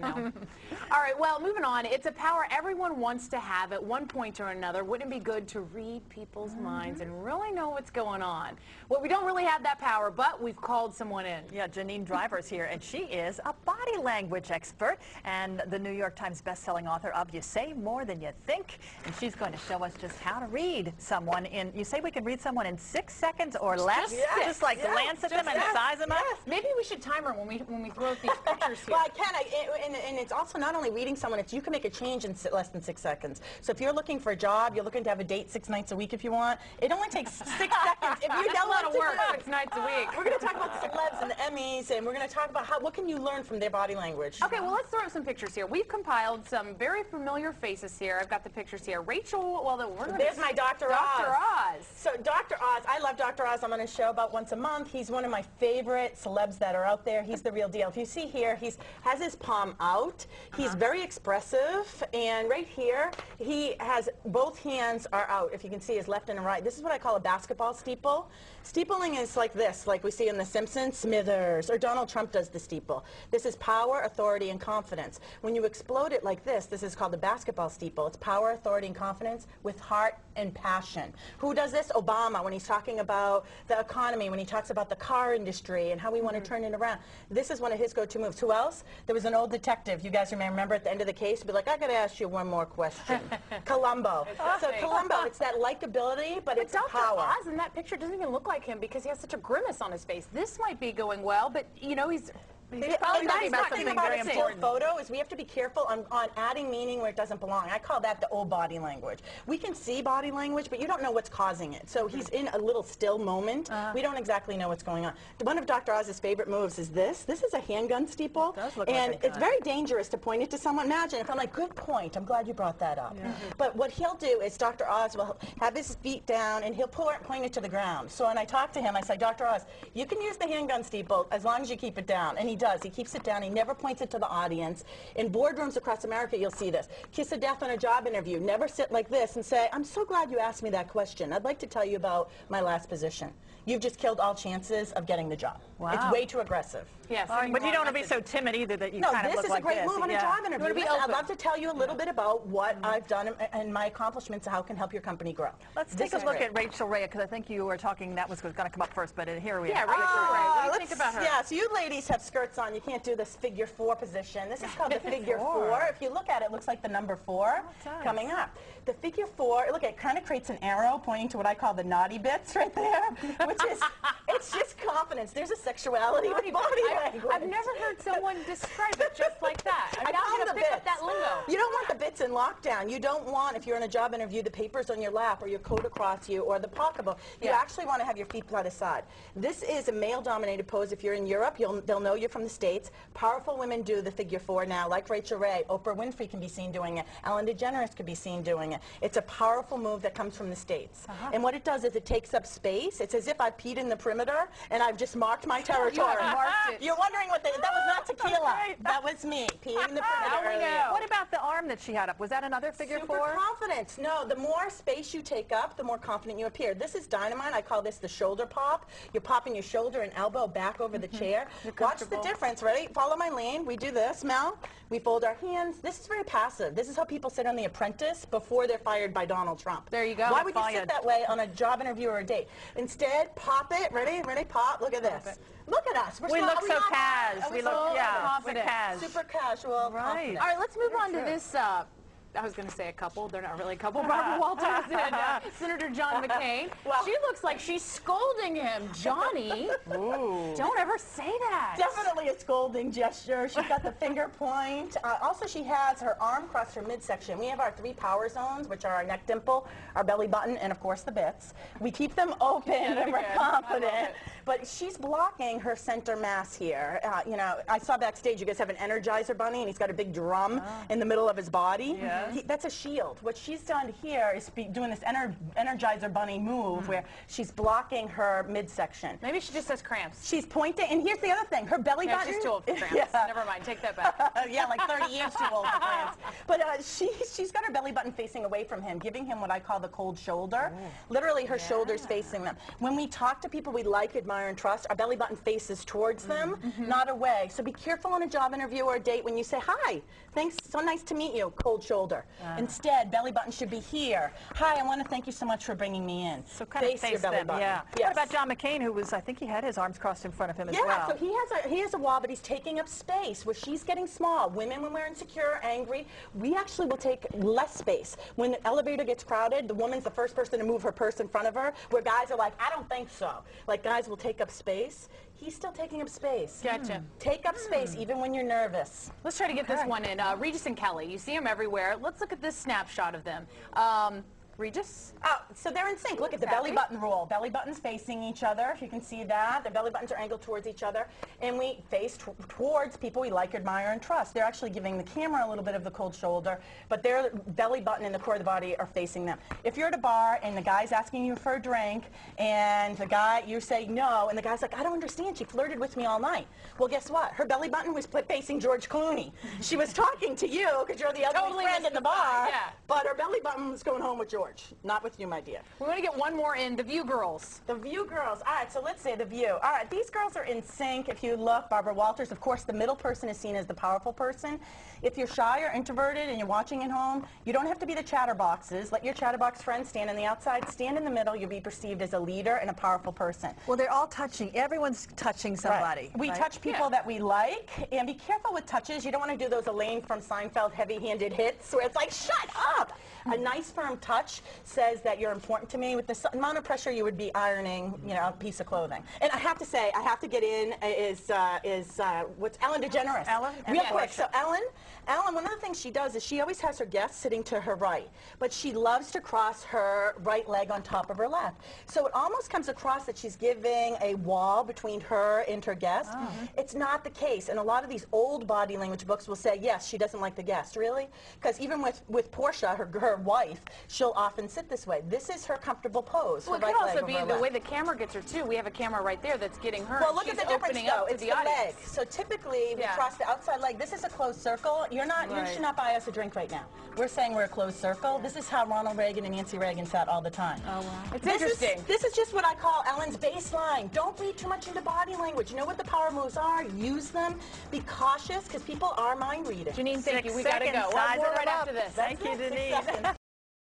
know. All right, well, moving on. It's a power everyone wants to have at one point or another. Wouldn't it be good to read people's minds and really know what's going on? Well, we don't really have that power, but we've called someone in. Yeah, Janine Driver's here, and she is a body language expert and the New York Times best-selling author of You Say More Than You Think. And she's going to show us just how to read someone in, you say we can read someone in 6 seconds or less? Just like glance at them and size them up? Maybe we should time her when we throw out these pictures here. Well, I can, and it's also not only reading someone, it's you can make a change in less than 6 seconds. So if you're looking for a job, you're looking to have a date 6 nights a week if you want, it only takes 6 seconds. If you That's a lot of work, 6 nights a week. We're going to talk about the celebs and the Emmys, and we're going to talk about what can you learn from their body language. Okay, well, let's throw up some pictures here. We've compiled some very familiar faces here. I've got the pictures here. Rachel, well, there's my Dr. Oz. Dr. Oz. So Dr. Oz, I love Dr. Oz. I'm on a show about once a month. He's one of my favorite celebs that are out there. He's the real deal. If you see here, he has his palm out. He's very expressive, and right here, he has both hands are out. If you can see his left and right. This is what I call a basketball steeple. Steepling is like this, like we see in The Simpsons, Smithers, or Donald Trump does the steeple. This is power, authority, and confidence. When you explode it like this is called the basketball steeple. It's power, authority, and confidence with heart and passion. Who does this? Obama, when he's talking about the economy, when he talks about the car industry and how we want to turn it around. This is one of his go-to moves. Who else? There was an old detective, you guys remember at the end of the case, he'd be like, I got to ask you one more question. Columbo. So Columbo, it's that likability, but it's Dr. power. Oz in that picture doesn't even look like him because he has such a grimace on his face. This might be going well, but, you know, he's probably talking about something very important. Photo is we have to be careful on adding meaning where it doesn't belong. I call that the old body language. We can see body language, but you don't know what's causing it. So he's in a little still moment. We don't exactly know what's going on. One of Dr. Oz's favorite moves is this. This is a handgun steeple. It does look and like a gun. It's very dangerous to point it to someone. Imagine if I'm like, good point. I'm glad you brought that up. But what he'll do is Dr. Oz will have his feet down and he'll point it to the ground. So when I talk to him, I say, Dr. Oz, you can use the handgun steeple as long as you keep it down. And he does. He keeps it down. He never points it to the audience. In boardrooms across America, you'll see this. Kiss of death on a job interview. Never sit like this and say, I'm so glad you asked me that question. I'd like to tell you about my last position. You've just killed all chances of getting the job. Wow. It's way too aggressive. Yes, but you don't want to be so timid either that you kind of look like this. No, this is a great move on a job interview. Be I'd love to tell you a little bit about what I've done and my accomplishments, how it can help your company grow. Let's take a look at Rachel Ray, because I think you were talking, that was going to come up first, but here we are. Yeah, Rachel Ray. What do you think about her? Yeah, so you ladies have skirts on. You can't do this figure 4 position. This is called the figure 4. If you look at it, it looks like the number 4 coming up. The figure 4, look, it kind of creates an arrow pointing to what I call the naughty bits right there, which is, it's just confidence. There's a sexuality with body language. I've never heard someone describe it just like that. I'm now going to pick up that lingo. You don't want the bits in lockdown. You don't want, if you're in a job interview, the papers on your lap or your coat across you or the pocketbook. You actually want to have your feet by the side. This is a male-dominated pose. If you're in Europe, they'll know you're from the States. Powerful women do the figure 4 now, like Rachel Ray. Oprah Winfrey can be seen doing it. Ellen DeGeneres could be seen doing it. It's a powerful move that comes from the States. And what it does is it takes up space. It's as if I peed in the perimeter and I've just marked my territory. You're wondering what that was not tequila. That was me peeing in the perimeter. What about the arm that she had up? Was that another figure 4? Super confidence. No, the more space you take up, the more confident you appear. This is dynamite. I call this the shoulder pop. You're popping your shoulder and elbow back over the chair. Watch the difference. Ready? Follow my lean. We do this, Mel. We fold our hands. This is very passive. This is how people sit on The Apprentice before they're fired by Donald Trump. There you go. Why would you sit that way on a job interview or a date? Instead, pop it. Ready? Ready? Pop. Look at this. Look at us. We look so cash. We look, confident. Super casual. Right. All right, let's move on to this. I was going to say a couple. They're not really a couple. Barbara Walters and Senator John McCain. Well, she looks like she's scolding him. Johnny, don't ever say that. Definitely a scolding gesture. She's got the finger point. Also, she has her arm across her midsection. We have our 3 power zones, which are our neck dimple, our belly button, and, of course, the bits. We keep them open and we're confident. But she's blocking her center mass here. You know, I saw backstage you guys have an Energizer bunny, and he's got a big drum in the middle of his body. That's a shield. What she's done here is doing this Energizer Bunny move where she's blocking her midsection. Maybe she just has cramps. She's pointing, and here's the other thing. Her belly button. She's too old for cramps. Never mind, take that back. Yeah, like 30 years too old for cramps. But she's got her belly button facing away from him, giving him what I call the cold shoulder. Literally, her shoulder's facing them. When we talk to people we like, admire, and trust, our belly button faces towards them, not away. So be careful on a job interview or a date when you say, hi, thanks, so nice to meet you, cold shoulder. Instead, belly button should be here. Hi, I want to thank you so much for bringing me in. So kind of face your belly them, button. yeah. Yes. What about John McCain, who was, I think he had his arms crossed in front of him as well. Yeah, so he has a wall, but he's taking up space where she's getting small. Women, when we're insecure or angry, we actually will take less space. When the elevator gets crowded, the woman's the first person to move her purse in front of her, where guys are like, I don't think so. Like, guys will take up space. He's still taking up space. Gotcha. Take up space even when you're nervous. Let's try to get this one in. Regis and Kelly, you see them everywhere. Let's look at this snapshot of them. Regis? Oh, so they're in sync. Look at the belly button rule. Belly buttons facing each other, if you can see that. The belly buttons are angled towards each other. And we face towards people we like, admire, and trust. They're actually giving the camera a little bit of the cold shoulder, but their belly button and the core of the body are facing them. If you're at a bar and the guy's asking you for a drink, and the guy, you say no, and the guy's like, I don't understand, she flirted with me all night. Well, guess what? Her belly button was facing George Clooney. She was talking to you because you're the ugly friend in the bar, but her belly button was going home with George. Not with you, my dear. We're going to get one more in. The View girls. The View girls. All right, so let's say The View. All right, these girls are in sync. If you look, Barbara Walters, of course, the middle person is seen as the powerful person. If you're shy or introverted and you're watching at home, you don't have to be the chatterboxes. Let your chatterbox friends stand on the outside. Stand in the middle. You'll be perceived as a leader and a powerful person. Well, they're all touching. Everyone's touching somebody. Right. We touch people that we like, and be careful with touches. You don't want to do those Elaine from Seinfeld heavy-handed hits where it's like, shut up! A nice firm touch says that you're important to me. With the amount of pressure you would be ironing, you know, a piece of clothing. And I have to say, I have to get in what's Ellen DeGeneres. Ellen? Real quick. So Ellen, one of the things she does is she always has her guests sitting to her right, but she loves to cross her right leg on top of her left. So it almost comes across that she's giving a wall between her and her guest. It's not the case. And a lot of these old body language books will say, yes, she doesn't like the guest. Really? Because even with Portia, her wife, she'll often sit this way. This is her comfortable pose. Well, it could also be the way the camera gets her, too. We have a camera right there that's getting her. Well, look at the difference, though. It's the leg. Audience. So typically, we cross the outside leg. This is a closed circle. You should not buy us a drink right now. We're saying we're a closed circle. This is how Ronald Reagan and Nancy Reagan sat all the time. Oh, wow. It's interesting. This is just what I call Ellen's baseline. Don't read too much into body language. You know what the power moves are. Use them. Be cautious, because people are mind reading. Janine, thank you. We got to go. Well, more right after this. Thank you, Denise.